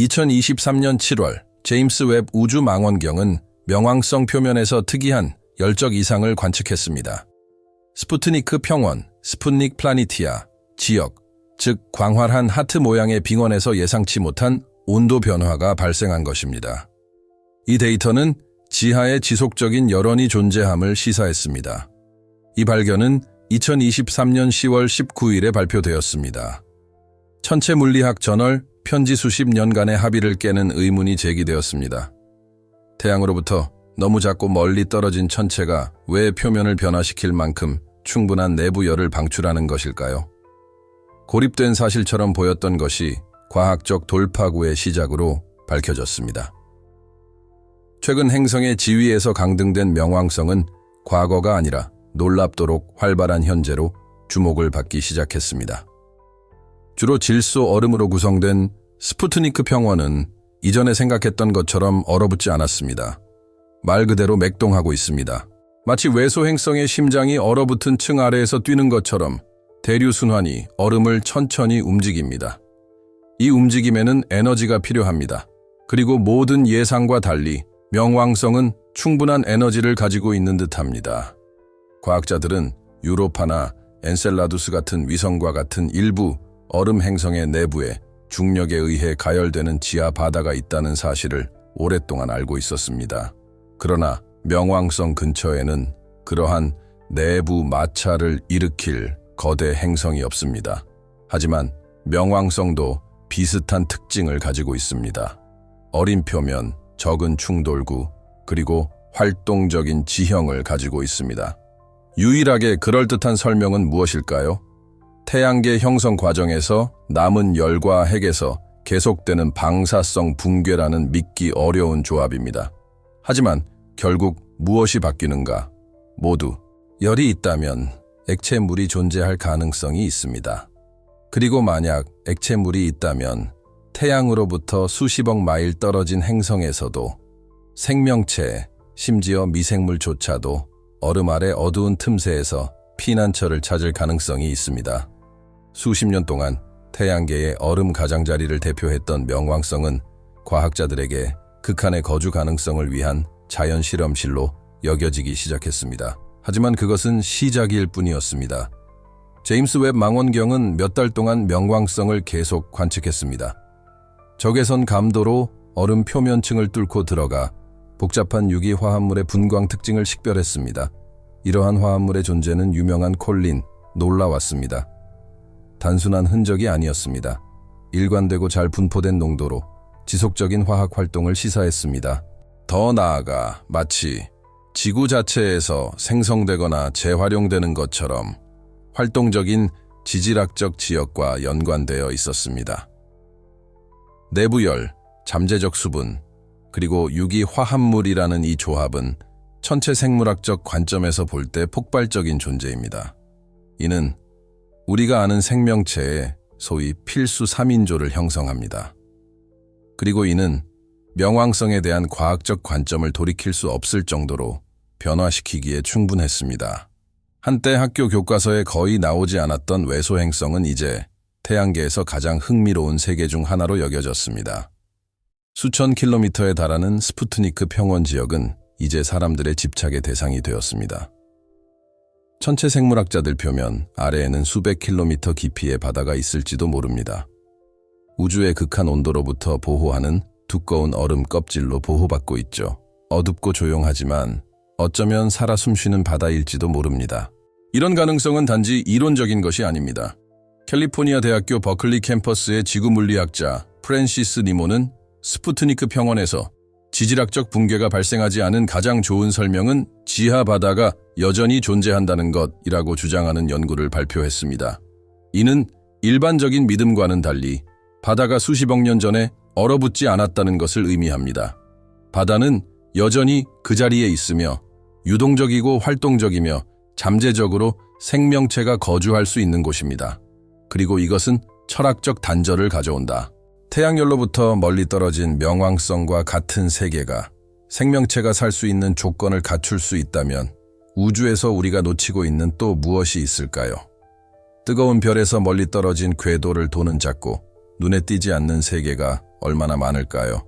2023년 7월 제임스 웹 우주망원경은 명왕성 표면에서 특이한 열적 이상을 관측했습니다. 스푸트니크 평원, 스푸트닉 플라니티아 지역, 즉 광활한 하트 모양의 빙원에서 예상치 못한 온도 변화가 발생한 것입니다. 이 데이터는 지하에 지속적인 열원이 존재함을 시사했습니다. 이 발견은 2023년 10월 19일에 발표되었습니다. 천체물리학 저널 편지 수십 년간의 합의를 깨는 의문이 제기되었습니다. 태양으로부터 너무 작고 멀리 떨어진 천체가 왜 표면을 변화시킬 만큼 충분한 내부 열을 방출하는 것일까요? 고립된 사실처럼 보였던 것이 과학적 돌파구의 시작으로 밝혀졌습니다. 최근 행성의 지위에서 강등된 명왕성은 과거가 아니라 놀랍도록 활발한 현재로 주목을 받기 시작했습니다. 주로 질소 얼음으로 구성된 스푸트니크 평원은 이전에 생각했던 것처럼 얼어붙지 않았습니다. 말 그대로 맥동하고 있습니다. 마치 외소 행성의 심장이 얼어붙은 층 아래에서 뛰는 것처럼 대류순환이 얼음을 천천히 움직입니다. 이 움직임에는 에너지가 필요합니다. 그리고 모든 예상과 달리 명왕성은 충분한 에너지를 가지고 있는 듯합니다. 과학자들은 유로파나 엔셀라두스 같은 위성과 같은 일부 얼음 행성의 내부에 중력에 의해 가열되는 지하 바다가 있다는 사실을 오랫동안 알고 있었습니다. 그러나 명왕성 근처에는 그러한 내부 마찰을 일으킬 거대 행성이 없습니다. 하지만 명왕성도 비슷한 특징을 가지고 있습니다. 어린 표면, 적은 충돌구, 그리고 활동적인 지형을 가지고 있습니다. 유일하게 그럴듯한 설명은 무엇일까요? 태양계 형성 과정에서 남은 열과 핵에서 계속되는 방사성 붕괴라는 믿기 어려운 조합입니다. 하지만 결국 무엇이 바뀌는가? 모두 열이 있다면 액체물이 존재할 가능성이 있습니다. 그리고 만약 액체물이 있다면 태양으로부터 수십억 마일 떨어진 행성에서도 생명체, 심지어 미생물조차도 얼음 아래 어두운 틈새에서 피난처를 찾을 가능성이 있습니다. 수십 년 동안 태양계의 얼음 가장자리를 대표했던 명왕성은 과학자들에게 극한의 거주 가능성을 위한 자연 실험실로 여겨지기 시작했습니다. 하지만 그것은 시작일 뿐이었습니다. 제임스 웹 망원경은 몇 달 동안 명왕성을 계속 관측했습니다. 적외선 감도로 얼음 표면층을 뚫고 들어가 복잡한 유기 화합물의 분광 특징을 식별했습니다. 이러한 화합물의 존재는 유명한 콜린, 놀라웠습니다. 단순한 흔적이 아니었습니다. 일관되고 잘 분포된 농도로 지속적인 화학 활동을 시사했습니다. 더 나아가 마치 지구 자체에서 생성되거나 재활용되는 것처럼 활동적인 지질학적 지역과 연관되어 있었습니다. 내부열, 잠재적 수분, 그리고 유기 화합물이라는 이 조합은 천체 생물학적 관점에서 볼 때 폭발적인 존재입니다. 이는 우리가 아는 생명체의 소위 필수 3인조를 형성합니다. 그리고 이는 명왕성에 대한 과학적 관점을 돌이킬 수 없을 정도로 변화시키기에 충분했습니다. 한때 학교 교과서에 거의 나오지 않았던 외소 행성은 이제 태양계에서 가장 흥미로운 세계 중 하나로 여겨졌습니다. 수천 킬로미터에 달하는 스푸트니크 평원 지역은 이제 사람들의 집착의 대상이 되었습니다. 천체 생물학자들 표면 아래에는 수백 킬로미터 깊이의 바다가 있을지도 모릅니다. 우주의 극한 온도로부터 보호하는 두꺼운 얼음 껍질로 보호받고 있죠. 어둡고 조용하지만 어쩌면 살아 숨쉬는 바다일지도 모릅니다. 이런 가능성은 단지 이론적인 것이 아닙니다. 캘리포니아 대학교 버클리 캠퍼스의 지구물리학자 프랜시스 니모는 스푸트니크 평원에서 지질학적 붕괴가 발생하지 않은 가장 좋은 설명은 지하 바다가 여전히 존재한다는 것이라고 주장하는 연구를 발표했습니다. 이는 일반적인 믿음과는 달리 바다가 수십억 년 전에 얼어붙지 않았다는 것을 의미합니다. 바다는 여전히 그 자리에 있으며 유동적이고 활동적이며 잠재적으로 생명체가 거주할 수 있는 곳입니다. 그리고 이것은 철학적 단절을 가져온다. 태양열로부터 멀리 떨어진 명왕성과 같은 세계가 생명체가 살 수 있는 조건을 갖출 수 있다면 우주에서 우리가 놓치고 있는 또 무엇이 있을까요? 뜨거운 별에서 멀리 떨어진 궤도를 도는 작고 눈에 띄지 않는 세계가 얼마나 많을까요?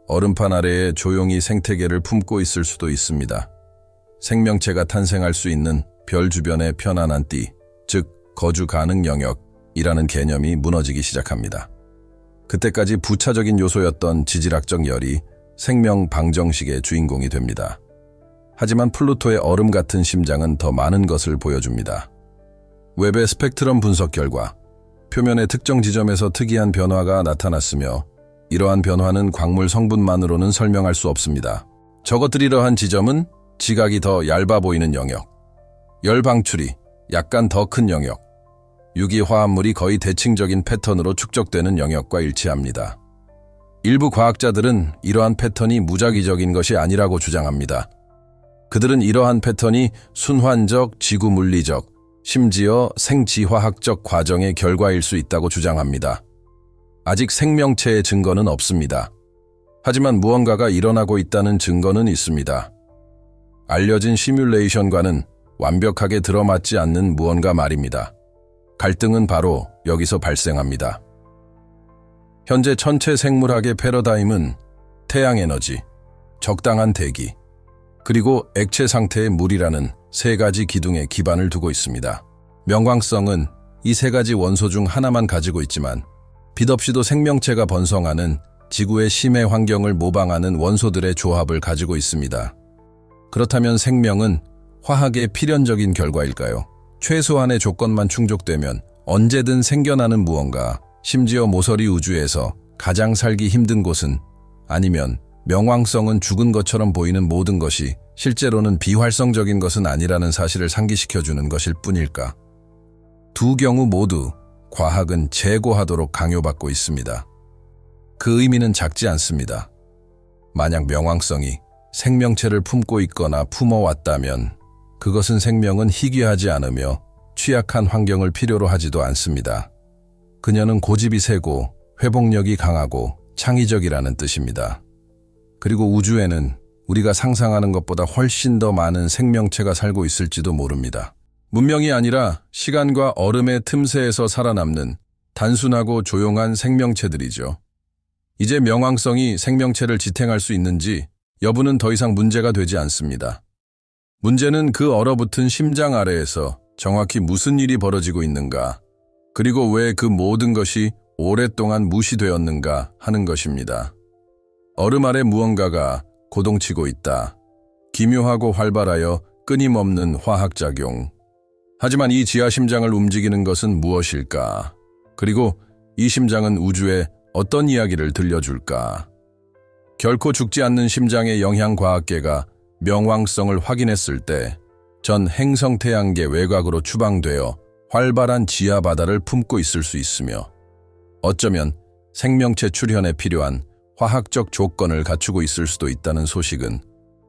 얼음판 아래에 조용히 생태계를 품고 있을 수도 있습니다. 생명체가 탄생할 수 있는 별 주변의 편안한 띠, 즉 거주 가능 영역이라는 개념이 무너지기 시작합니다. 그때까지 부차적인 요소였던 지질학적 열이 생명 방정식의 주인공이 됩니다. 하지만 플루토의 얼음 같은 심장은 더 많은 것을 보여줍니다. 웹의 스펙트럼 분석 결과 표면의 특정 지점에서 특이한 변화가 나타났으며 이러한 변화는 광물 성분만으로는 설명할 수 없습니다. 저것들이러한 지점은 지각이 더 얇아 보이는 영역, 열 방출이 약간 더 큰 영역, 유기 화합물이 거의 대칭적인 패턴으로 축적되는 영역과 일치합니다. 일부 과학자들은 이러한 패턴이 무작위적인 것이 아니라고 주장합니다. 그들은 이러한 패턴이 순환적, 지구 물리적, 심지어 생지화학적 과정의 결과일 수 있다고 주장합니다. 아직 생명체의 증거는 없습니다. 하지만 무언가가 일어나고 있다는 증거는 있습니다. 알려진 시뮬레이션과는 완벽하게 들어맞지 않는 무언가 말입니다. 갈등은 바로 여기서 발생합니다. 현재 천체 생물학의 패러다임은 태양에너지, 적당한 대기, 그리고 액체 상태의 물이라는 세 가지 기둥에 기반을 두고 있습니다. 명광성은 이 세 가지 원소 중 하나만 가지고 있지만 빛 없이도 생명체가 번성하는 지구의 심해 환경을 모방하는 원소들의 조합을 가지고 있습니다. 그렇다면 생명은 화학의 필연적인 결과일까요? 최소한의 조건만 충족되면 언제든 생겨나는 무언가, 심지어 모서리 우주에서 가장 살기 힘든 곳은, 아니면 명왕성은 죽은 것처럼 보이는 모든 것이 실제로는 비활성적인 것은 아니라는 사실을 상기시켜주는 것일 뿐일까? 두 경우 모두 과학은 재고하도록 강요받고 있습니다. 그 의미는 작지 않습니다. 만약 명왕성이 생명체를 품고 있거나 품어왔다면 그것은 생명은 희귀하지 않으며 취약한 환경을 필요로 하지도 않습니다. 그녀는 고집이 세고 회복력이 강하고 창의적이라는 뜻입니다. 그리고 우주에는 우리가 상상하는 것보다 훨씬 더 많은 생명체가 살고 있을지도 모릅니다. 문명이 아니라 시간과 얼음의 틈새에서 살아남는 단순하고 조용한 생명체들이죠. 이제 명왕성이 생명체를 지탱할 수 있는지 여부는 더 이상 문제가 되지 않습니다. 문제는 그 얼어붙은 심장 아래에서 정확히 무슨 일이 벌어지고 있는가, 그리고 왜 그 모든 것이 오랫동안 무시되었는가 하는 것입니다. 얼음 아래 무언가가 고동치고 있다. 기묘하고 활발하여 끊임없는 화학작용. 하지만 이 지하 심장을 움직이는 것은 무엇일까? 그리고 이 심장은 우주에 어떤 이야기를 들려줄까? 결코 죽지 않는 심장의 영향과학계가 명왕성을 확인했을 때 전 행성 태양계 외곽으로 추방되어 활발한 지하 바다를 품고 있을 수 있으며 어쩌면 생명체 출현에 필요한 화학적 조건을 갖추고 있을 수도 있다는 소식은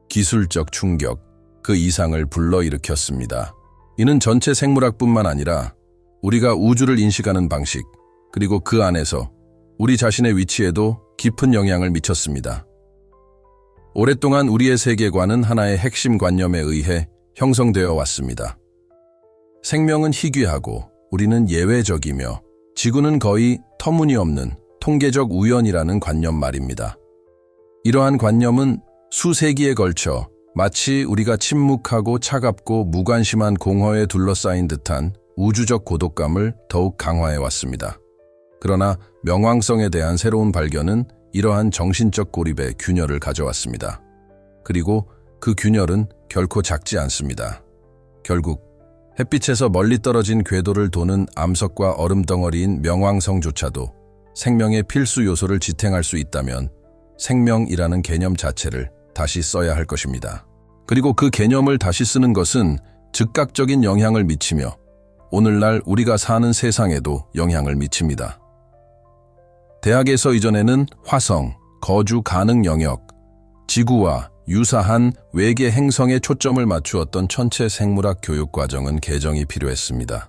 기술적 충격, 그 이상을 불러일으켰습니다. 이는 전체 생물학뿐만 아니라 우리가 우주를 인식하는 방식, 그리고 그 안에서 우리 자신의 위치에도 깊은 영향을 미쳤습니다. 오랫동안 우리의 세계관은 하나의 핵심 관념에 의해 형성되어 왔습니다. 생명은 희귀하고 우리는 예외적이며 지구는 거의 터무니없는 통계적 우연이라는 관념 말입니다. 이러한 관념은 수세기에 걸쳐 마치 우리가 침묵하고 차갑고 무관심한 공허에 둘러싸인 듯한 우주적 고독감을 더욱 강화해 왔습니다. 그러나 명왕성에 대한 새로운 발견은 이러한 정신적 고립의 균열을 가져왔습니다. 그리고 그 균열은 결코 작지 않습니다. 결국 햇빛에서 멀리 떨어진 궤도를 도는 암석과 얼음덩어리인 명왕성조차도 생명의 필수 요소를 지탱할 수 있다면 생명이라는 개념 자체를 다시 써야 할 것입니다. 그리고 그 개념을 다시 쓰는 것은 즉각적인 영향을 미치며 오늘날 우리가 사는 세상에도 영향을 미칩니다. 대학에서 이전에는 화성, 거주 가능 영역, 지구와 유사한 외계 행성에 초점을 맞추었던 천체 생물학 교육 과정은 개정이 필요했습니다.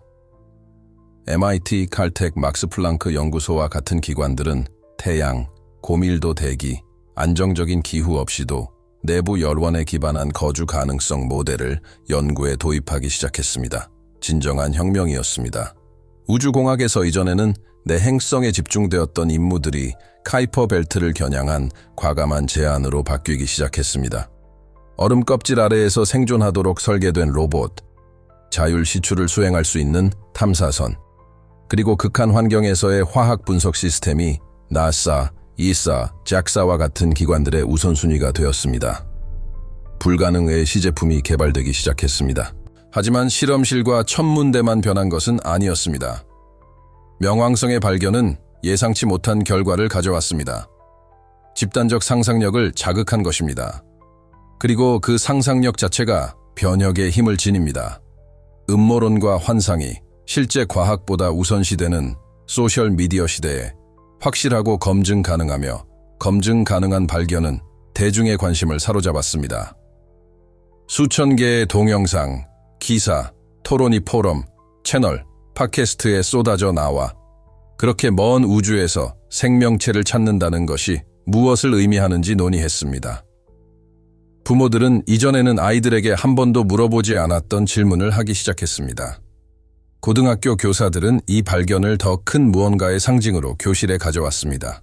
MIT, 칼텍, 막스 플랑크 연구소와 같은 기관들은 태양, 고밀도 대기, 안정적인 기후 없이도 내부 열원에 기반한 거주 가능성 모델을 연구에 도입하기 시작했습니다. 진정한 혁명이었습니다. 우주공학에서 이전에는 내행성에 집중되었던 임무들이 카이퍼 벨트를 겨냥한 과감한 제안으로 바뀌기 시작했습니다. 얼음 껍질 아래에서 생존하도록 설계된 로봇, 자율 시추를 수행할 수 있는 탐사선, 그리고 극한 환경에서의 화학 분석 시스템이 나사, 이사, 잭사와 같은 기관들의 우선순위가 되었습니다. 불가능의 시제품이 개발되기 시작했습니다. 하지만 실험실과 천문대만 변한 것은 아니었습니다. 명왕성의 발견은 예상치 못한 결과를 가져왔습니다. 집단적 상상력을 자극한 것입니다. 그리고 그 상상력 자체가 변혁의 힘을 지닙니다. 음모론과 환상이 실제 과학보다 우선시되는 소셜미디어 시대에 확실하고 검증 가능하며 검증 가능한 발견은 대중의 관심을 사로잡았습니다. 수천 개의 동영상, 기사, 토론이 포럼, 채널, 팟캐스트에 쏟아져 나와 그렇게 먼 우주에서 생명체를 찾는다는 것이 무엇을 의미하는지 논의했습니다. 부모들은 이전에는 아이들에게 한 번도 물어보지 않았던 질문을 하기 시작했습니다. 고등학교 교사들은 이 발견을 더 큰 무언가의 상징으로 교실에 가져왔습니다.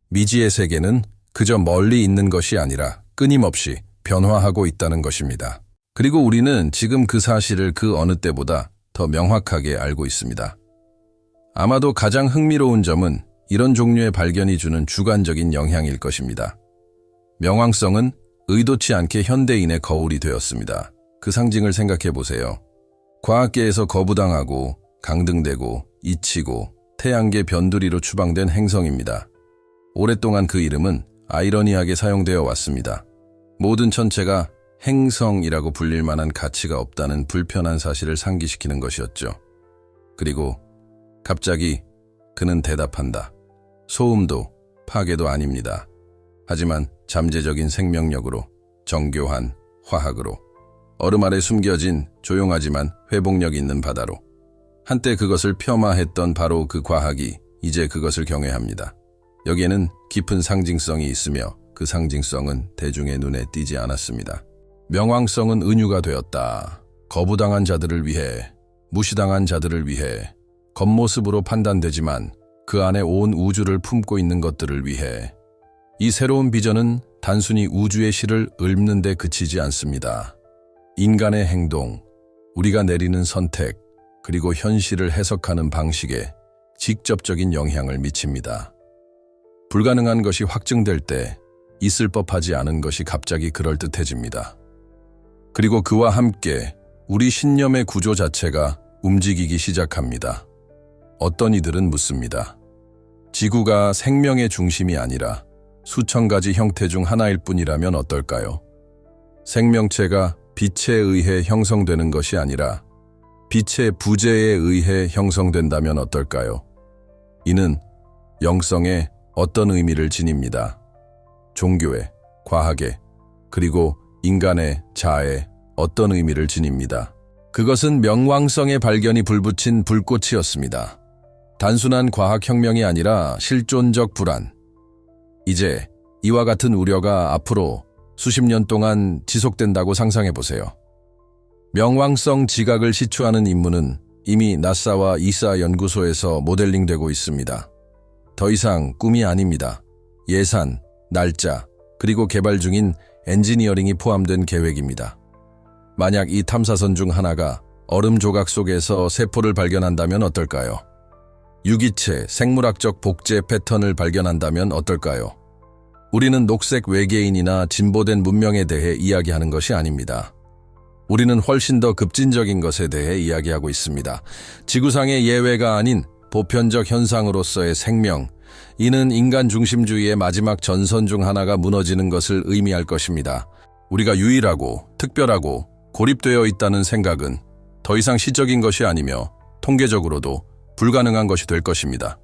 미지의 세계는 그저 멀리 있는 것이 아니라 끊임없이 변화하고 있다는 것입니다. 그리고 우리는 지금 그 사실을 그 어느 때보다 더 명확하게 알고 있습니다. 아마도 가장 흥미로운 점은 이런 종류의 발견이 주는 주관적인 영향일 것입니다. 명왕성은 의도치 않게 현대인의 거울이 되었습니다. 그 상징을 생각해 보세요. 과학계에서 거부당하고 강등되고 잊히고 태양계 변두리로 추방된 행성입니다. 오랫동안 그 이름은 아이러니하게 사용되어 왔습니다. 모든 천체가 행성이라고 불릴 만한 가치가 없다는 불편한 사실을 상기시키는 것이었죠. 그리고 갑자기 그는 대답한다. 소음도 파괴도 아닙니다. 하지만 잠재적인 생명력으로, 정교한 화학으로, 얼음 아래 숨겨진 조용하지만 회복력 있는 바다로, 한때 그것을 폄하했던 바로 그 과학이 이제 그것을 경외합니다. 여기에는 깊은 상징성이 있으며 그 상징성은 대중의 눈에 띄지 않았습니다. 명왕성은 은유가 되었다. 거부당한 자들을 위해, 무시당한 자들을 위해, 겉모습으로 판단되지만 그 안에 온 우주를 품고 있는 것들을 위해. 이 새로운 비전은 단순히 우주의 실을 읊는 데 그치지 않습니다. 인간의 행동, 우리가 내리는 선택, 그리고 현실을 해석하는 방식에 직접적인 영향을 미칩니다. 불가능한 것이 확증될 때 있을 법하지 않은 것이 갑자기 그럴듯해집니다. 그리고 그와 함께 우리 신념의 구조 자체가 움직이기 시작합니다. 어떤 이들은 묻습니다. 지구가 생명의 중심이 아니라 수천 가지 형태 중 하나일 뿐이라면 어떨까요? 생명체가 빛에 의해 형성되는 것이 아니라 빛의 부재에 의해 형성된다면 어떨까요? 이는 영성에 어떤 의미를 지닙니다. 종교에, 과학에, 그리고 인간의 자아에 어떤 의미를 지닙니다. 그것은 명왕성의 발견이 불붙인 불꽃이었습니다. 단순한 과학혁명이 아니라 실존적 불안. 이제 이와 같은 우려가 앞으로 수십 년 동안 지속된다고 상상해보세요. 명왕성 지각을 시추하는 임무는 이미 나사와 이사 연구소에서 모델링되고 있습니다. 더 이상 꿈이 아닙니다. 예산, 날짜, 그리고 개발 중인 엔지니어링이 포함된 계획입니다. 만약 이 탐사선 중 하나가 얼음 조각 속에서 세포를 발견한다면 어떨까요? 유기체, 생물학적 복제 패턴을 발견한다면 어떨까요? 우리는 녹색 외계인이나 진보된 문명에 대해 이야기하는 것이 아닙니다. 우리는 훨씬 더 급진적인 것에 대해 이야기하고 있습니다. 지구상의 예외가 아닌 보편적 현상으로서의 생명, 이는 인간 중심주의의 마지막 전선 중 하나가 무너지는 것을 의미할 것입니다. 우리가 유일하고 특별하고 고립되어 있다는 생각은 더 이상 시적인 것이 아니며 통계적으로도 불가능한 것이 될 것입니다.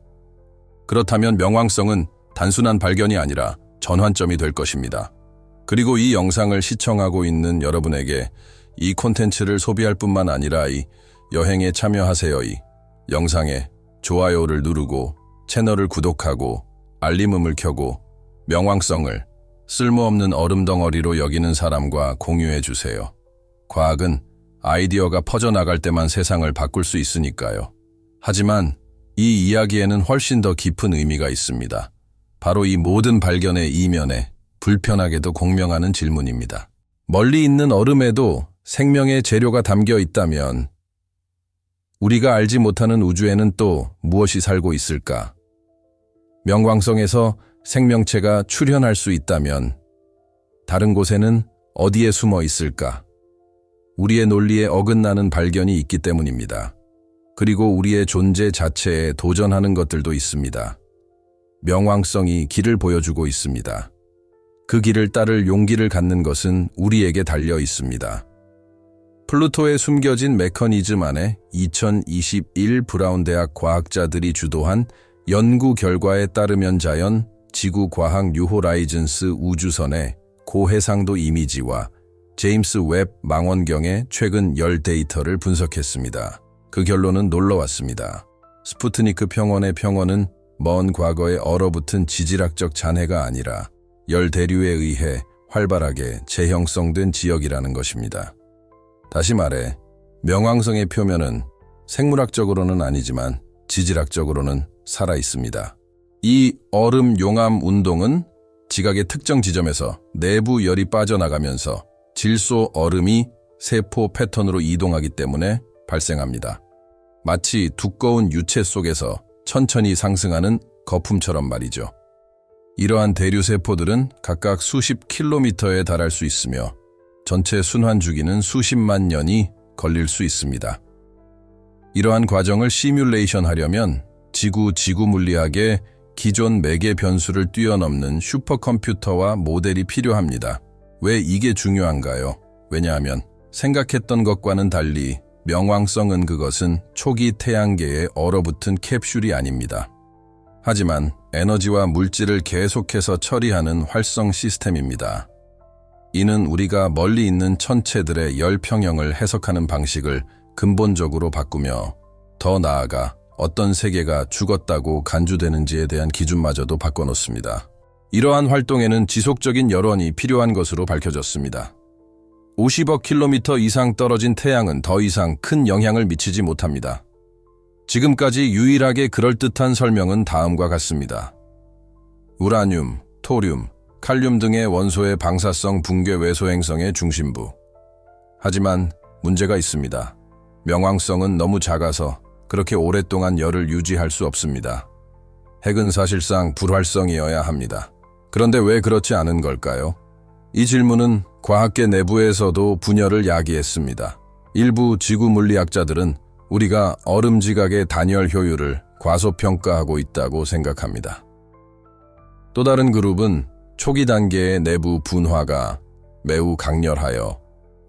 그렇다면 명왕성은 단순한 발견이 아니라 전환점이 될 것입니다. 그리고 이 영상을 시청하고 있는 여러분에게 이 콘텐츠를 소비할 뿐만 아니라 이 여행에 참여하세요. 이 영상에 좋아요를 누르고 채널을 구독하고 알림음을 켜고 명왕성을 쓸모없는 얼음덩어리로 여기는 사람과 공유해 주세요. 과학은 아이디어가 퍼져나갈 때만 세상을 바꿀 수 있으니까요. 하지만 이 이야기에는 훨씬 더 깊은 의미가 있습니다. 바로 이 모든 발견의 이면에 불편하게도 공명하는 질문입니다. 멀리 있는 얼음에도 생명의 재료가 담겨 있다면 우리가 알지 못하는 우주에는 또 무엇이 살고 있을까? 명왕성에서 생명체가 출현할 수 있다면 다른 곳에는 어디에 숨어 있을까? 우리의 논리에 어긋나는 발견이 있기 때문입니다. 그리고 우리의 존재 자체에 도전하는 것들도 있습니다. 명왕성이 길을 보여주고 있습니다. 그 길을 따를 용기를 갖는 것은 우리에게 달려 있습니다. 플루토에 숨겨진 메커니즘 안에 2021 브라운 대학 과학자들이 주도한 연구 결과에 따르면 자연, 지구 과학 뉴 호라이즌스 우주선의 고해상도 이미지와 제임스 웹 망원경의 최근 열 데이터를 분석했습니다. 그 결론은 놀라웠습니다. 스푸트니크 평원의 평원은 먼 과거에 얼어붙은 지질학적 잔해가 아니라 열 대류에 의해 활발하게 재형성된 지역이라는 것입니다. 다시 말해, 명왕성의 표면은 생물학적으로는 아니지만 지질학적으로는 살아 있습니다. 이 얼음 용암 운동은 지각의 특정 지점에서 내부 열이 빠져나가면서 질소 얼음이 세포 패턴으로 이동하기 때문에 발생합니다. 마치 두꺼운 유체 속에서 천천히 상승하는 거품처럼 말이죠. 이러한 대류 세포들은 각각 수십 킬로미터에 달할 수 있으며 전체 순환 주기는 수십만 년이 걸릴 수 있습니다. 이러한 과정을 시뮬레이션 하려면 지구 물리학의 기존 매개 변수를 뛰어넘는 슈퍼컴퓨터와 모델이 필요합니다. 왜 이게 중요한가요? 왜냐하면 생각했던 것과는 달리 명왕성은 그것은 초기 태양계에 얼어붙은 캡슐이 아닙니다. 하지만 에너지와 물질을 계속해서 처리하는 활성 시스템입니다. 이는 우리가 멀리 있는 천체들의 열 평형을 해석하는 방식을 근본적으로 바꾸며 더 나아가 어떤 세계가 죽었다고 간주되는지에 대한 기준마저도 바꿔놓습니다. 이러한 활동에는 지속적인 열원이 필요한 것으로 밝혀졌습니다. 50억 킬로미터 이상 떨어진 태양은 더 이상 큰 영향을 미치지 못합니다. 지금까지 유일하게 그럴듯한 설명은 다음과 같습니다. 우라늄, 토륨, 칼륨 등의 원소의 방사성 붕괴 외소 행성의 중심부. 하지만 문제가 있습니다. 명왕성은 너무 작아서 그렇게 오랫동안 열을 유지할 수 없습니다. 핵은 사실상 불활성이어야 합니다. 그런데 왜 그렇지 않은 걸까요? 이 질문은 과학계 내부에서도 분열을 야기했습니다. 일부 지구 물리학자들은 우리가 얼음 지각의 단열 효율을 과소평가하고 있다고 생각합니다. 또 다른 그룹은 초기 단계의 내부 분화가 매우 강렬하여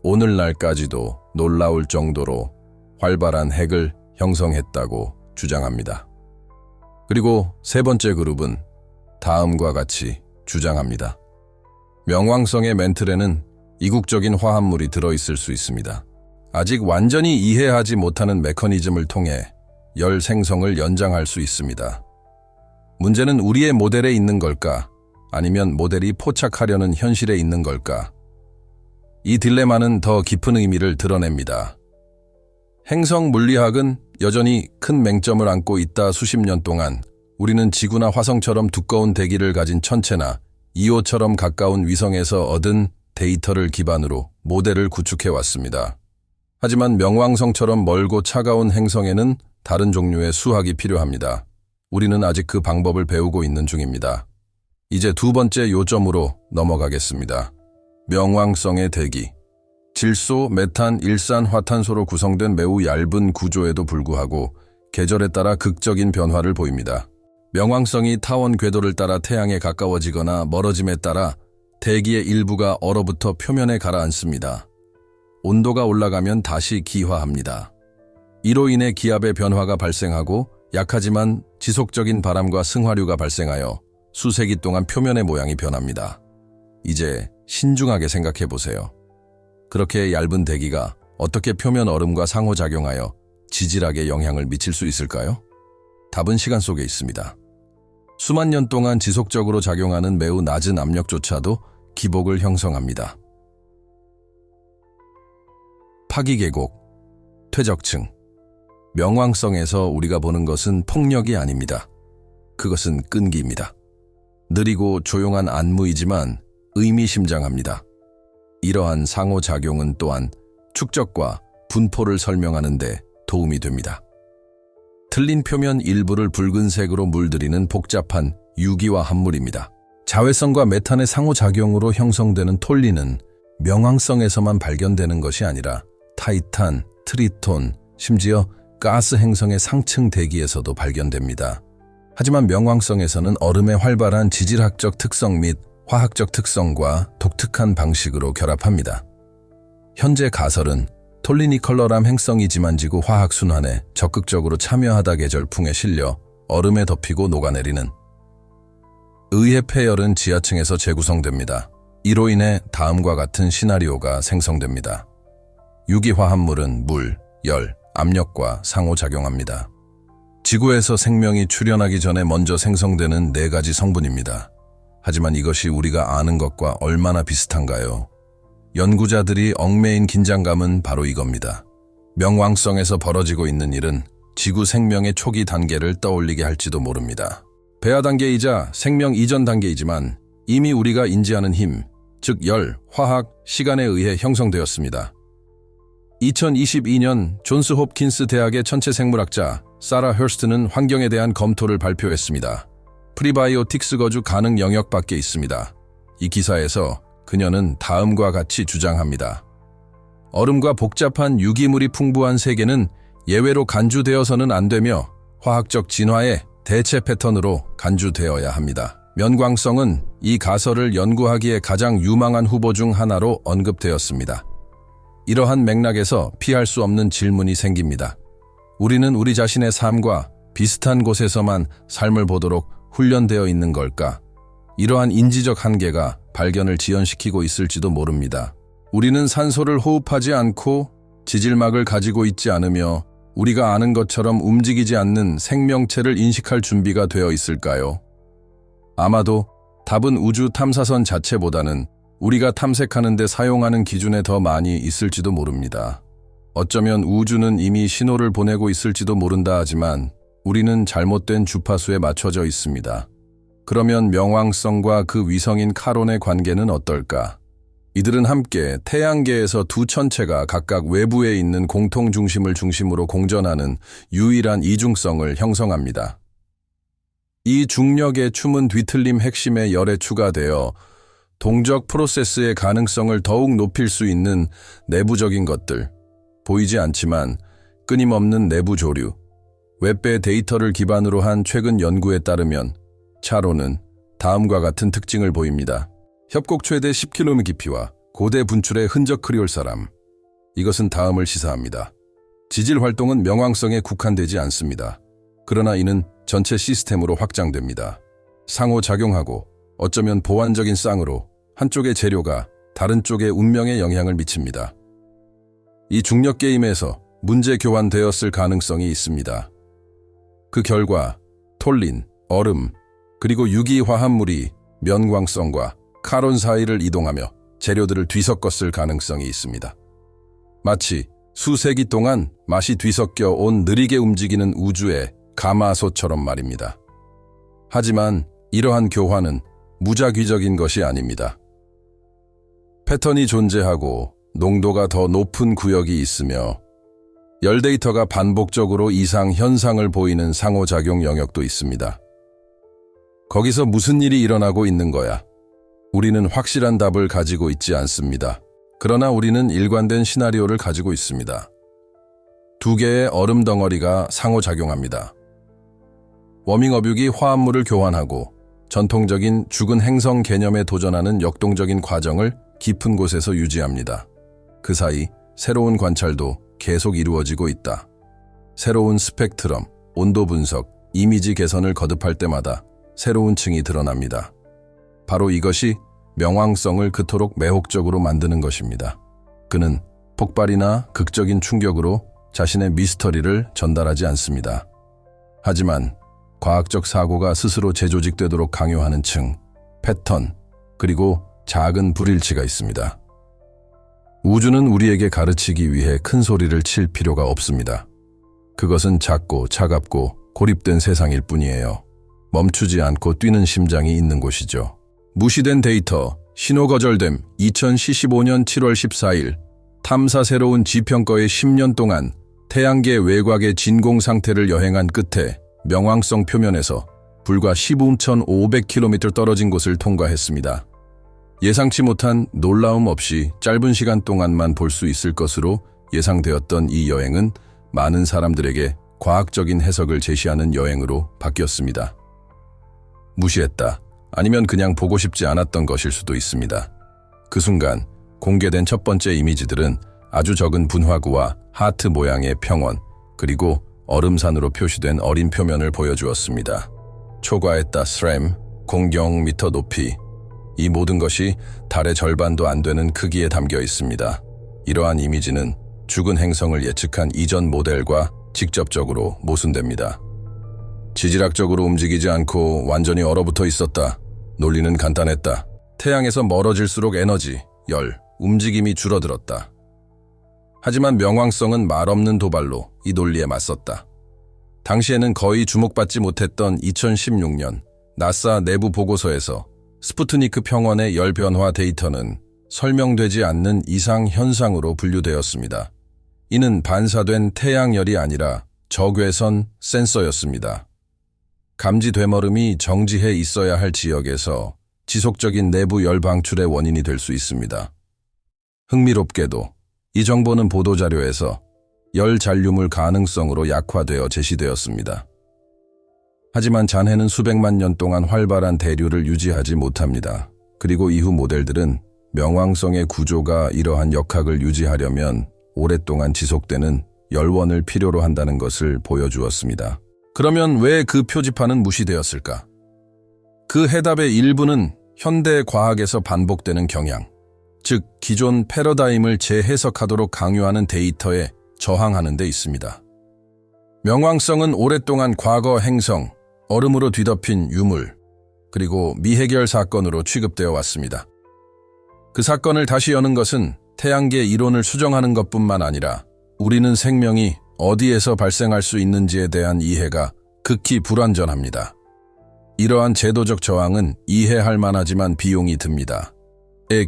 오늘날까지도 놀라울 정도로 활발한 핵을 형성했다고 주장합니다. 그리고 세 번째 그룹은 다음과 같이 주장합니다. 명왕성의 멘틀에는 이국적인 화합물이 들어있을 수 있습니다. 아직 완전히 이해하지 못하는 메커니즘을 통해 열 생성을 연장할 수 있습니다. 문제는 우리의 모델에 있는 걸까? 아니면 모델이 포착하려는 현실에 있는 걸까? 이 딜레마는 더 깊은 의미를 드러냅니다. 행성 물리학은 여전히 큰 맹점을 안고 있다. 수십 년 동안 우리는 지구나 화성처럼 두꺼운 대기를 가진 천체나 이오처럼 가까운 위성에서 얻은 데이터를 기반으로 모델을 구축해왔습니다. 하지만 명왕성처럼 멀고 차가운 행성에는 다른 종류의 수학이 필요합니다. 우리는 아직 그 방법을 배우고 있는 중입니다. 이제 두 번째 요점으로 넘어가겠습니다. 명왕성의 대기. 질소, 메탄, 일산화탄소로 구성된 매우 얇은 구조에도 불구하고 계절에 따라 극적인 변화를 보입니다. 명왕성이 타원 궤도를 따라 태양에 가까워지거나 멀어짐에 따라 대기의 일부가 얼어붙어 표면에 가라앉습니다. 온도가 올라가면 다시 기화합니다. 이로 인해 기압의 변화가 발생하고 약하지만 지속적인 바람과 승화류가 발생하여 수세기 동안 표면의 모양이 변합니다. 이제 신중하게 생각해 보세요. 그렇게 얇은 대기가 어떻게 표면 얼음과 상호작용하여 지질하게 영향을 미칠 수 있을까요? 답은 시간 속에 있습니다. 수만 년 동안 지속적으로 작용하는 매우 낮은 압력조차도 기복을 형성합니다. 파기계곡, 퇴적층. 명왕성에서 우리가 보는 것은 폭력이 아닙니다. 그것은 끈기입니다. 느리고 조용한 안무이지만 의미심장합니다. 이러한 상호작용은 또한 축적과 분포를 설명하는 데 도움이 됩니다. 틀린 표면 일부를 붉은색으로 물들이는 복잡한 유기화 합물입니다. 자외선과 메탄의 상호작용으로 형성되는 톨린은 명왕성에서만 발견되는 것이 아니라 타이탄, 트리톤, 심지어 가스 행성의 상층 대기에서도 발견됩니다. 하지만 명왕성에서는 얼음의 활발한 지질학적 특성 및 화학적 특성과 독특한 방식으로 결합합니다. 현재 가설은 톨린이 컬러람 행성이 지만지구 화학순환에 적극적으로 참여하다 계절풍에 실려 얼음에 덮이고 녹아내리는 의해 폐열은 지하층에서 재구성됩니다. 이로 인해 다음과 같은 시나리오가 생성됩니다. 유기화합물은 물, 열, 압력과 상호작용합니다. 지구에서 생명이 출현하기 전에 먼저 생성되는 4가지 성분입니다. 하지만 이것이 우리가 아는 것과 얼마나 비슷한가요? 연구자들이 얽매인 긴장감은 바로 이겁니다. 명왕성에서 벌어지고 있는 일은 지구 생명의 초기 단계를 떠올리게 할지도 모릅니다. 배아 단계이자 생명 이전 단계이지만 이미 우리가 인지하는 힘, 즉 열, 화학, 시간에 의해 형성되었습니다. 2022년 존스 홉킨스 대학의 천체생물학자 사라 허스트는 환경에 대한 검토를 발표했습니다. 프리바이오틱스 거주 가능 영역 밖에 있습니다. 이 기사에서 그녀는 다음과 같이 주장합니다. 얼음과 복잡한 유기물이 풍부한 세계는 예외로 간주되어서는 안 되며 화학적 진화의 대체 패턴으로 간주되어야 합니다. 면광성은 이 가설을 연구하기에 가장 유망한 후보 중 하나로 언급되었습니다. 이러한 맥락에서 피할 수 없는 질문이 생깁니다. 우리는 우리 자신의 삶과 비슷한 곳에서만 삶을 보도록 훈련되어 있는 걸까? 이러한 인지적 한계가 발견을 지연시키고 있을지도 모릅니다. 우리는 산소를 호흡하지 않고 지질막을 가지고 있지 않으며 우리가 아는 것처럼 움직이지 않는 생명체를 인식할 준비가 되어 있을까요? 아마도 답은 우주 탐사선 자체보다는 우리가 탐색하는 데 사용하는 기준에 더 많이 있을지도 모릅니다. 어쩌면 우주는 이미 신호를 보내고 있을지도 모른다 하지만 우리는 잘못된 주파수에 맞춰져 있습니다. 그러면 명왕성과 그 위성인 카론의 관계는 어떨까? 이들은 함께 태양계에서 두 천체가 각각 외부에 있는 공통 중심을 중심으로 공전하는 유일한 이중성을 형성합니다. 이 중력의 춤은 뒤틀림 핵심의 열에 추가되어 동적 프로세스의 가능성을 더욱 높일 수 있는 내부적인 것들, 보이지 않지만 끊임없는 내부 조류, 웹배 데이터를 기반으로 한 최근 연구에 따르면 차로는 다음과 같은 특징을 보입니다. 협곡 최대 10km 깊이와 고대 분출의 흔적 크리올 사람. 이것은 다음을 시사합니다. 지질 활동은 명왕성에 국한되지 않습니다. 그러나 이는 전체 시스템으로 확장됩니다. 상호작용하고 어쩌면 보완적인 쌍으로 한쪽의 재료가 다른 쪽의 운명에 영향을 미칩니다. 이 중력 게임에서 문제 교환되었을 가능성이 있습니다. 그 결과 톨린, 얼음, 그리고 유기화합물이 면광성과 카론 사이를 이동하며 재료들을 뒤섞었을 가능성이 있습니다. 마치 수세기 동안 맛이 뒤섞여 온 느리게 움직이는 우주의 가마솥처럼 말입니다. 하지만 이러한 교환은 무작위적인 것이 아닙니다. 패턴이 존재하고 농도가 더 높은 구역이 있으며 열 데이터가 반복적으로 이상 현상을 보이는 상호작용 영역도 있습니다. 거기서 무슨 일이 일어나고 있는 거야? 우리는 확실한 답을 가지고 있지 않습니다. 그러나 우리는 일관된 시나리오를 가지고 있습니다. 두 개의 얼음 덩어리가 상호작용합니다. 워밍어뷰기 화합물을 교환하고 전통적인 죽은 행성 개념에 도전하는 역동적인 과정을 깊은 곳에서 유지합니다. 그 사이 새로운 관찰도 계속 이루어지고 있다. 새로운 스펙트럼, 온도 분석, 이미지 개선을 거듭할 때마다 새로운 층이 드러납니다. 바로 이것이 명왕성을 그토록 매혹적으로 만드는 것입니다. 그는 폭발이나 극적인 충격으로 자신의 미스터리를 전달하지 않습니다. 하지만 과학적 사고가 스스로 재조직되도록 강요하는 층, 패턴, 그리고 작은 불일치가 있습니다. 우주는 우리에게 가르치기 위해 큰 소리를 칠 필요가 없습니다. 그것은 작고 차갑고 고립된 세상일 뿐이에요. 멈추지 않고 뛰는 심장이 있는 곳이죠. 무시된 데이터, 신호 거절됨. 2015년 7월 14일 탐사 새로운 지평거에 10년 동안 태양계 외곽의 진공 상태를 여행한 끝에 명왕성 표면에서 불과 15,500km 떨어진 곳을 통과했습니다. 예상치 못한 놀라움 없이 짧은 시간 동안만 볼 수 있을 것으로 예상되었던 이 여행은 많은 사람들에게 과학적인 해석을 제시하는 여행으로 바뀌었습니다. 무시했다. 아니면 그냥 보고 싶지 않았던 것일 수도 있습니다. 그 순간 공개된 첫 번째 이미지들은 아주 적은 분화구와 하트 모양의 평원, 그리고 얼음산으로 표시된 어린 표면을 보여주었습니다. 초과했다 스램, 0.0m 높이. 이 모든 것이 달의 절반도 안 되는 크기에 담겨 있습니다. 이러한 이미지는 죽은 행성을 예측한 이전 모델과 직접적으로 모순됩니다. 지질학적으로 움직이지 않고 완전히 얼어붙어 있었다. 논리는 간단했다. 태양에서 멀어질수록 에너지, 열, 움직임이 줄어들었다. 하지만 명왕성은 말없는 도발로 이 논리에 맞섰다. 당시에는 거의 주목받지 못했던 2016년 나사 내부 보고서에서 스푸트니크 평원의 열 변화 데이터는 설명되지 않는 이상 현상으로 분류되었습니다. 이는 반사된 태양열이 아니라 적외선 센서였습니다. 감지 되머름이 정지해 있어야 할 지역에서 지속적인 내부 열 방출의 원인이 될 수 있습니다. 흥미롭게도 이 정보는 보도자료에서 열 잔류물 가능성으로 약화되어 제시되었습니다. 하지만 잔해는 수백만 년 동안 활발한 대류를 유지하지 못합니다. 그리고 이후 모델들은 명왕성의 구조가 이러한 역학을 유지하려면 오랫동안 지속되는 열원을 필요로 한다는 것을 보여주었습니다. 그러면 왜 그 표지판은 무시되었을까? 그 해답의 일부는 현대 과학에서 반복되는 경향, 즉 기존 패러다임을 재해석하도록 강요하는 데이터에 저항하는 데 있습니다. 명왕성은 오랫동안 과거 행성, 얼음으로 뒤덮인 유물, 그리고 미해결 사건으로 취급되어 왔습니다. 그 사건을 다시 여는 것은 태양계 이론을 수정하는 것뿐만 아니라 우리는 생명이 어디에서 발생할 수 있는지에 대한 이해가 극히 불완전합니다. 이러한 제도적 저항은 이해할 만하지만 비용이 듭니다.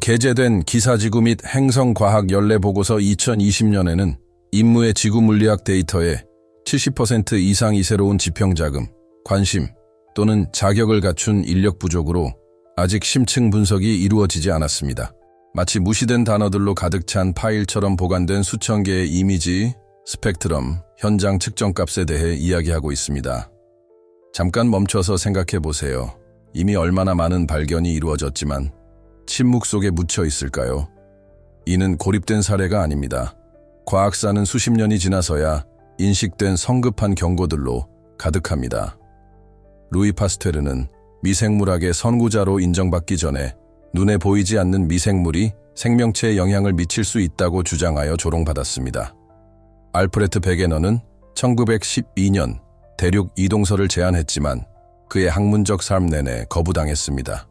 게재된 기사지구 및 행성과학 연례보고서 2020년에는 임무의 지구물리학 데이터에 70% 이상 이새로운 지평자금, 관심 또는 자격을 갖춘 인력 부족으로 아직 심층 분석이 이루어지지 않았습니다. 마치 무시된 단어들로 가득 찬 파일처럼 보관된 수천 개의 이미지, 스펙트럼, 현장 측정값에 대해 이야기하고 있습니다. 잠깐 멈춰서 생각해 보세요. 이미 얼마나 많은 발견이 이루어졌지만 침묵 속에 묻혀 있을까요? 이는 고립된 사례가 아닙니다. 과학사는 수십 년이 지나서야 인식된 성급한 경고들로 가득합니다. 루이 파스테르는 미생물학의 선구자로 인정받기 전에 눈에 보이지 않는 미생물이 생명체에 영향을 미칠 수 있다고 주장하여 조롱받았습니다. 알프레트 베게너는 1912년 대륙 이동설을 제안했지만 그의 학문적 삶 내내 거부당했습니다.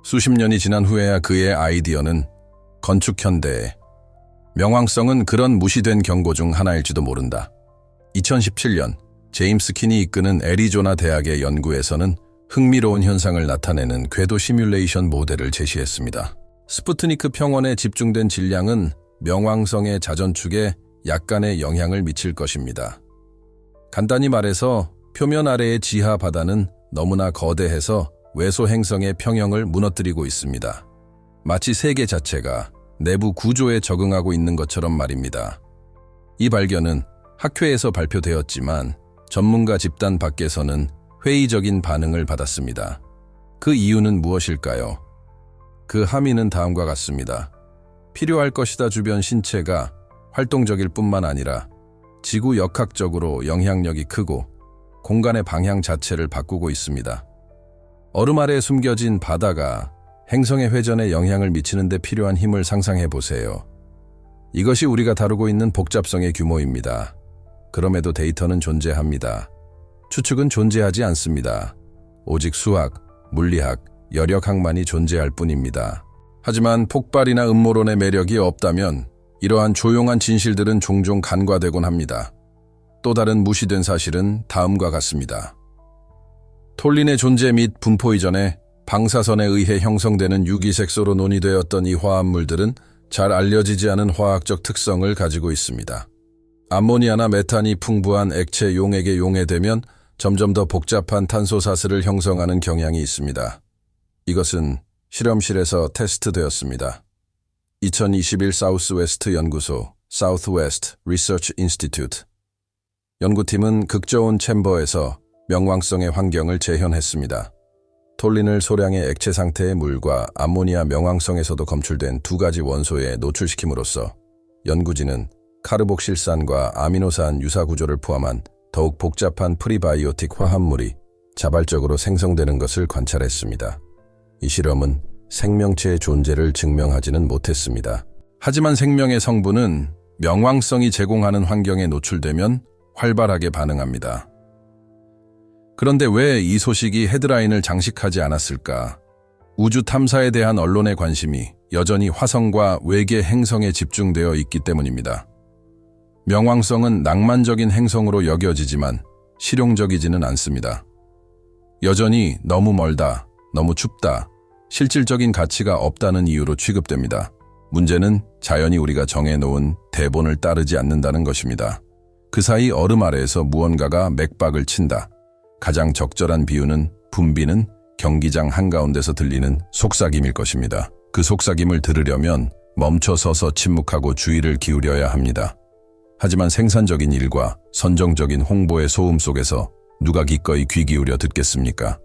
수십 년이 지난 후에야 그의 아이디어는 건축 현대에 명왕성은 그런 무시된 경고 중 하나일지도 모른다. 2017년 제임스 킨이 이끄는 애리조나 대학의 연구에서는 흥미로운 현상을 나타내는 궤도 시뮬레이션 모델을 제시했습니다. 스푸트니크 평원에 집중된 질량은 명왕성의 자전축에 약간의 영향을 미칠 것입니다. 간단히 말해서 표면 아래의 지하 바다는 너무나 거대해서 외소 행성의 평형을 무너뜨리고 있습니다. 마치 세계 자체가 내부 구조에 적응하고 있는 것처럼 말입니다. 이 발견은 학회에서 발표되었지만 전문가 집단 밖에서는 회의적인 반응을 받았습니다. 그 이유는 무엇일까요? 그 함의는 다음과 같습니다. 필요할 것이다. 주변 신체가 활동적일 뿐만 아니라 지구 역학적으로 영향력이 크고 공간의 방향 자체를 바꾸고 있습니다. 얼음 아래에 숨겨진 바다가 행성의 회전에 영향을 미치는 데 필요한 힘을 상상해 보세요. 이것이 우리가 다루고 있는 복잡성의 규모입니다. 그럼에도 데이터는 존재합니다. 추측은 존재하지 않습니다. 오직 수학, 물리학, 여력학만이 존재할 뿐입니다. 하지만 폭발이나 음모론의 매력이 없다면 이러한 조용한 진실들은 종종 간과되곤 합니다. 또 다른 무시된 사실은 다음과 같습니다. 톨린의 존재 및 분포 이전에 방사선에 의해 형성되는 유기색소로 논의되었던 이 화합물들은 잘 알려지지 않은 화학적 특성을 가지고 있습니다. 암모니아나 메탄이 풍부한 액체 용액에 용해되면 점점 더 복잡한 탄소사슬을 형성하는 경향이 있습니다. 이것은 실험실에서 테스트되었습니다. 2021 사우스웨스트 연구소 Southwest Research Institute 연구팀은 극저온 챔버에서 명왕성의 환경을 재현했습니다. 톨린을 소량의 액체 상태의 물과 암모니아 명왕성에서도 검출된 두 가지 원소에 노출시킴으로써 연구진은 카르복실산과 아미노산 유사 구조를 포함한 더욱 복잡한 프리바이오틱 화합물이 자발적으로 생성되는 것을 관찰했습니다. 이 실험은 생명체의 존재를 증명하지는 못했습니다. 하지만 생명의 성분은 명왕성이 제공하는 환경에 노출되면 활발하게 반응합니다. 그런데 왜 이 소식이 헤드라인을 장식하지 않았을까? 우주 탐사에 대한 언론의 관심이 여전히 화성과 외계 행성에 집중되어 있기 때문입니다. 명왕성은 낭만적인 행성으로 여겨지지만 실용적이지는 않습니다. 여전히 너무 멀다, 너무 춥다, 실질적인 가치가 없다는 이유로 취급됩니다. 문제는 자연이 우리가 정해놓은 대본을 따르지 않는다는 것입니다. 그 사이 얼음 아래에서 무언가가 맥박을 친다. 가장 적절한 비유는 붐비는 경기장 한가운데서 들리는 속삭임일 것입니다. 그 속삭임을 들으려면 멈춰서서 침묵하고 주의를 기울여야 합니다. 하지만 생산적인 일과 선정적인 홍보의 소음 속에서 누가 기꺼이 귀 기울여 듣겠습니까?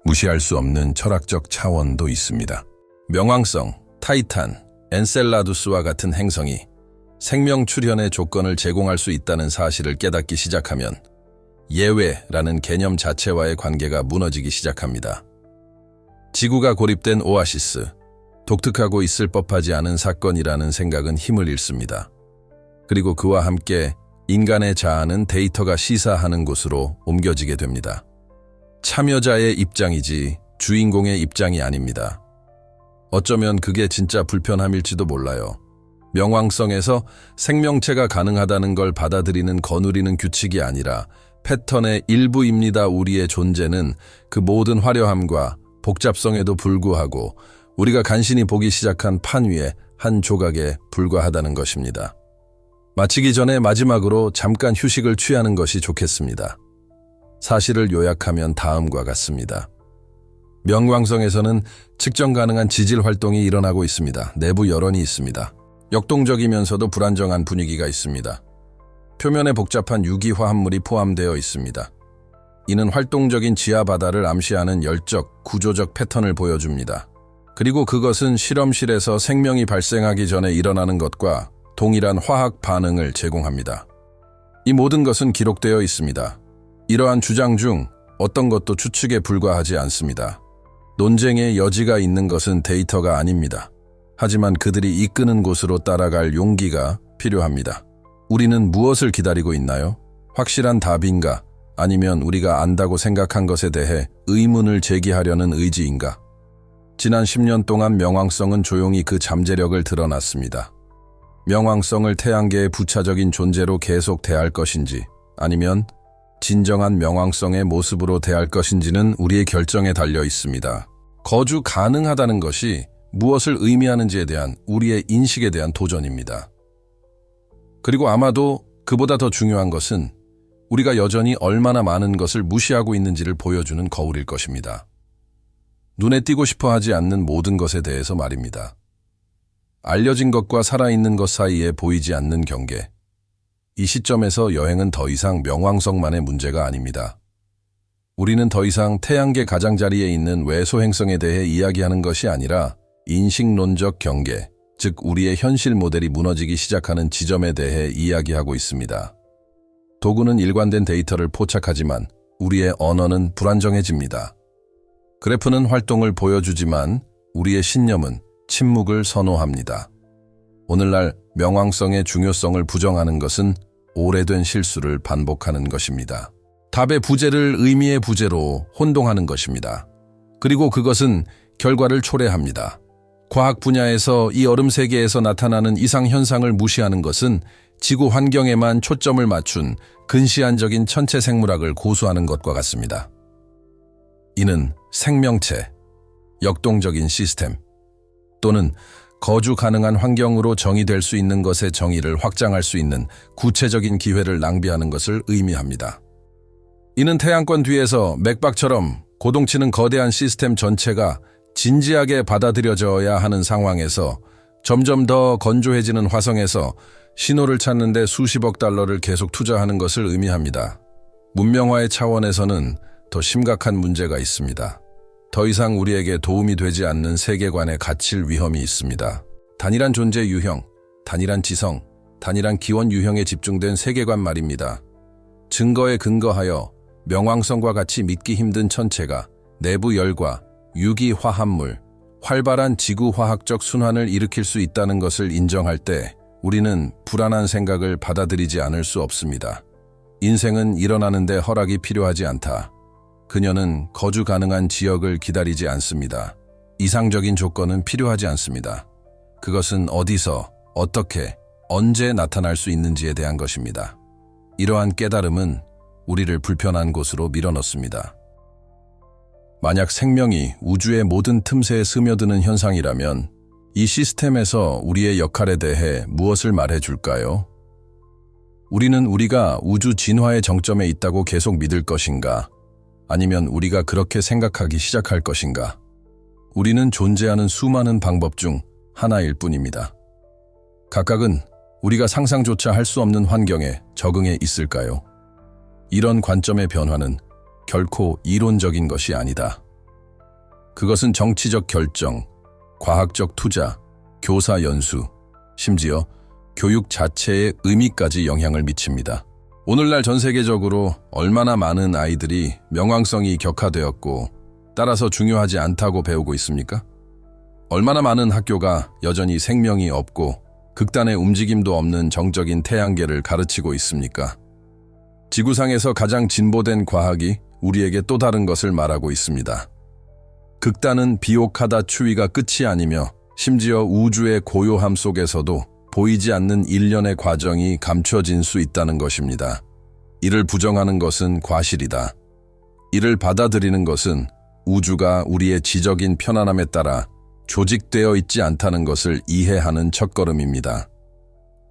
무시할 수 없는 철학적 차원도 있습니다. 명왕성, 타이탄, 엔셀라두스와 같은 행성이 생명 출현의 조건을 제공할 수 있다는 사실을 깨닫기 시작하면 예외라는 개념 자체와의 관계가 무너지기 시작합니다. 지구가 고립된 오아시스, 독특하고 있을 법하지 않은 사건이라는 생각은 힘을 잃습니다. 그리고 그와 함께 인간의 자아는 데이터가 시사하는 곳으로 옮겨지게 됩니다. 참여자의 입장이지 주인공의 입장이 아닙니다. 어쩌면 그게 진짜 불편함일지도 몰라요. 명왕성에서 생명체가 가능하다는 걸 받아들이는 거느리는 규칙이 아니라 패턴의 일부입니다. 우리의 존재는 그 모든 화려함과 복잡성에도 불구하고 우리가 간신히 보기 시작한 판 위의 한 조각에 불과하다는 것입니다. 마치기 전에 마지막으로 잠깐 휴식을 취하는 것이 좋겠습니다. 사실을 요약하면 다음과 같습니다. 명왕성에서는 측정 가능한 지질 활동이 일어나고 있습니다. 내부 여론이 있습니다. 역동적이면서도 불안정한 분위기가 있습니다. 표면에 복잡한 유기 화합물이 포함되어 있습니다. 이는 활동적인 지하 바다를 암시하는 열적, 구조적 패턴을 보여줍니다. 그리고 그것은 실험실에서 생명이 발생하기 전에 일어나는 것과 동일한 화학 반응을 제공합니다. 이 모든 것은 기록되어 있습니다. 이러한 주장 중 어떤 것도 추측에 불과하지 않습니다. 논쟁의 여지가 있는 것은 데이터가 아닙니다. 하지만 그들이 이끄는 곳으로 따라갈 용기가 필요합니다. 우리는 무엇을 기다리고 있나요? 확실한 답인가? 아니면 우리가 안다고 생각한 것에 대해 의문을 제기하려는 의지인가? 지난 10년 동안 명왕성은 조용히 그 잠재력을 드러났습니다. 명왕성을 태양계의 부차적인 존재로 계속 대할 것인지 아니면 진정한 명왕성의 모습으로 대할 것인지는 우리의 결정에 달려 있습니다. 거주 가능하다는 것이 무엇을 의미하는지에 대한 우리의 인식에 대한 도전입니다. 그리고 아마도 그보다 더 중요한 것은 우리가 여전히 얼마나 많은 것을 무시하고 있는지를 보여주는 거울일 것입니다. 눈에 띄고 싶어 하지 않는 모든 것에 대해서 말입니다. 알려진 것과 살아있는 것 사이에 보이지 않는 경계. 이 시점에서 여행은 더 이상 명왕성만의 문제가 아닙니다. 우리는 더 이상 태양계 가장자리에 있는 외소 행성에 대해 이야기하는 것이 아니라 인식론적 경계, 즉 우리의 현실 모델이 무너지기 시작하는 지점에 대해 이야기하고 있습니다. 도구는 일관된 데이터를 포착하지만 우리의 언어는 불안정해집니다. 그래프는 활동을 보여주지만 우리의 신념은 침묵을 선호합니다. 오늘날 명왕성의 중요성을 부정하는 것은 오래된 실수를 반복하는 것입니다. 답의 부재를 의미의 부재로 혼동하는 것입니다. 그리고 그것은 결과를 초래합니다. 과학 분야에서 이 얼음 세계에서 나타나는 이상 현상을 무시하는 것은 지구 환경에만 초점을 맞춘 근시안적인 천체 생물학을 고수하는 것과 같습니다. 이는 생명체, 역동적인 시스템 또는 거주 가능한 환경으로 정의될 수 있는 것의 정의를 확장할 수 있는 구체적인 기회를 낭비하는 것을 의미합니다. 이는 태양권 뒤에서 맥박처럼 고동치는 거대한 시스템 전체가 진지하게 받아들여져야 하는 상황에서 점점 더 건조해지는 화성에서 신호를 찾는 데 수십억 달러를 계속 투자하는 것을 의미합니다. 문명화의 차원에서는 더 심각한 문제가 있습니다. 더 이상 우리에게 도움이 되지 않는 세계관에 갇힐 위험이 있습니다. 단일한 존재 유형, 단일한 지성, 단일한 기원 유형에 집중된 세계관 말입니다. 증거에 근거하여 명왕성과 같이 믿기 힘든 천체가 내부 열과 유기 화합물, 활발한 지구화학적 순환을 일으킬 수 있다는 것을 인정할 때 우리는 불안한 생각을 받아들이지 않을 수 없습니다. 인생은 일어나는데 허락이 필요하지 않다. 그녀는 거주 가능한 지역을 기다리지 않습니다. 이상적인 조건은 필요하지 않습니다. 그것은 어디서, 어떻게, 언제 나타날 수 있는지에 대한 것입니다. 이러한 깨달음은 우리를 불편한 곳으로 밀어넣습니다. 만약 생명이 우주의 모든 틈새에 스며드는 현상이라면 이 시스템에서 우리의 역할에 대해 무엇을 말해줄까요? 우리는 우리가 우주 진화의 정점에 있다고 계속 믿을 것인가? 아니면 우리가 그렇게 생각하기 시작할 것인가? 우리는 존재하는 수많은 방법 중 하나일 뿐입니다. 각각은 우리가 상상조차 할 수 없는 환경에 적응해 있을까요? 이런 관점의 변화는 결코 이론적인 것이 아니다. 그것은 정치적 결정, 과학적 투자, 교사 연수, 심지어 교육 자체의 의미까지 영향을 미칩니다. 오늘날 전 세계적으로 얼마나 많은 아이들이 명왕성이 격화되었고 따라서 중요하지 않다고 배우고 있습니까? 얼마나 많은 학교가 여전히 생명이 없고 극단의 움직임도 없는 정적인 태양계를 가르치고 있습니까? 지구상에서 가장 진보된 과학이 우리에게 또 다른 것을 말하고 있습니다. 극단은 비옥하다 추위가 끝이 아니며 심지어 우주의 고요함 속에서도 보이지 않는 일련의 과정이 감춰진 수 있다는 것입니다. 이를 부정하는 것은 과실이다. 이를 받아들이는 것은 우주가 우리의 지적인 편안함에 따라 조직되어 있지 않다는 것을 이해하는 첫걸음입니다.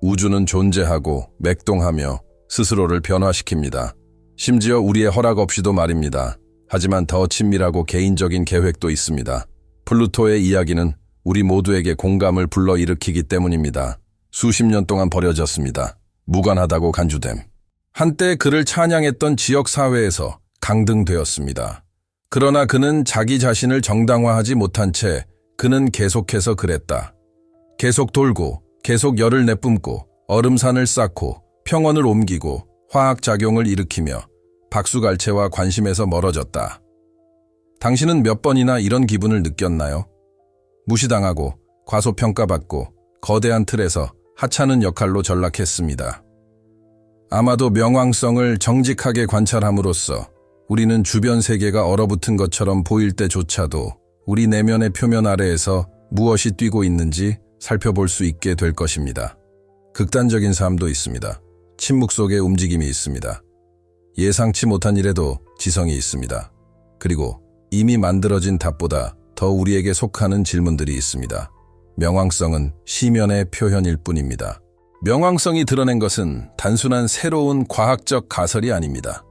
우주는 존재하고 맥동하며 스스로를 변화시킵니다. 심지어 우리의 허락 없이도 말입니다. 하지만 더 친밀하고 개인적인 계획도 있습니다. 플루토의 이야기는 우리 모두에게 공감을 불러일으키기 때문입니다. 수십 년 동안 버려졌습니다. 무관하다고 간주됨. 한때 그를 찬양했던 지역사회에서 강등되었습니다. 그러나 그는 자기 자신을 정당화하지 못한 채 그는 계속해서 그랬다. 계속 돌고, 계속 열을 내뿜고, 얼음산을 쌓고, 평원을 옮기고, 화학작용을 일으키며 박수갈채와 관심에서 멀어졌다. 당신은 몇 번이나 이런 기분을 느꼈나요? 무시당하고, 과소평가받고, 거대한 틀에서 하찮은 역할로 전락했습니다. 아마도 명왕성을 정직하게 관찰함으로써 우리는 주변 세계가 얼어붙은 것처럼 보일 때조차도 우리 내면의 표면 아래에서 무엇이 뛰고 있는지 살펴볼 수 있게 될 것입니다. 극단적인 삶도 있습니다. 침묵 속에 움직임이 있습니다. 예상치 못한 일에도 지성이 있습니다. 그리고 이미 만들어진 답보다 더 우리에게 속하는 질문들이 있습니다. 명왕성은 시면의 표현일 뿐입니다. 명왕성이 드러낸 것은 단순한 새로운 과학적 가설이 아닙니다.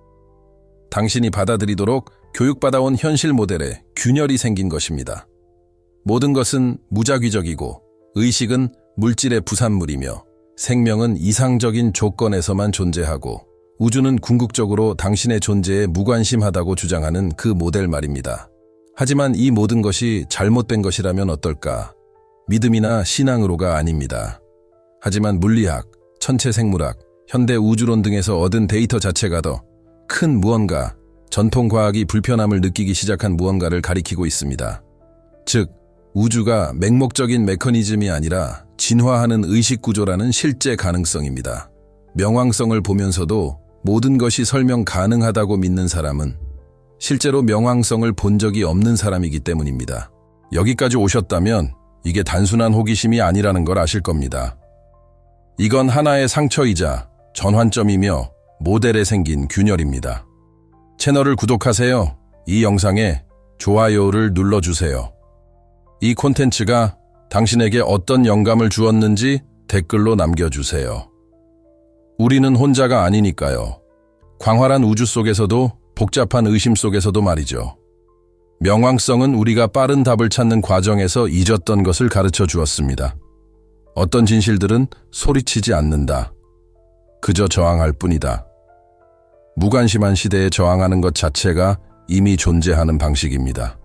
당신이 받아들이도록 교육받아온 현실 모델에 균열이 생긴 것입니다. 모든 것은 무작위적이고 의식은 물질의 부산물이며 생명은 이상적인 조건에서만 존재하고 우주는 궁극적으로 당신의 존재에 무관심하다고 주장하는 그 모델 말입니다. 하지만 이 모든 것이 잘못된 것이라면 어떨까? 믿음이나 신앙으로가 아닙니다. 하지만 물리학, 천체생물학, 현대 우주론 등에서 얻은 데이터 자체가 더 큰 무언가, 전통과학이 불편함을 느끼기 시작한 무언가를 가리키고 있습니다. 즉, 우주가 맹목적인 메커니즘이 아니라 진화하는 의식구조라는 실제 가능성입니다. 명왕성을 보면서도 모든 것이 설명 가능하다고 믿는 사람은 실제로 명왕성을 본 적이 없는 사람이기 때문입니다. 여기까지 오셨다면 이게 단순한 호기심이 아니라는 걸 아실 겁니다. 이건 하나의 상처이자 전환점이며 모델에 생긴 균열입니다. 채널을 구독하세요. 이 영상에 좋아요를 눌러주세요. 이 콘텐츠가 당신에게 어떤 영감을 주었는지 댓글로 남겨주세요. 우리는 혼자가 아니니까요. 광활한 우주 속에서도 복잡한 의심 속에서도 말이죠. 명왕성은 우리가 빠른 답을 찾는 과정에서 잊었던 것을 가르쳐 주었습니다. 어떤 진실들은 소리치지 않는다. 그저 저항할 뿐이다. 무관심한 시대에 저항하는 것 자체가 이미 존재하는 방식입니다.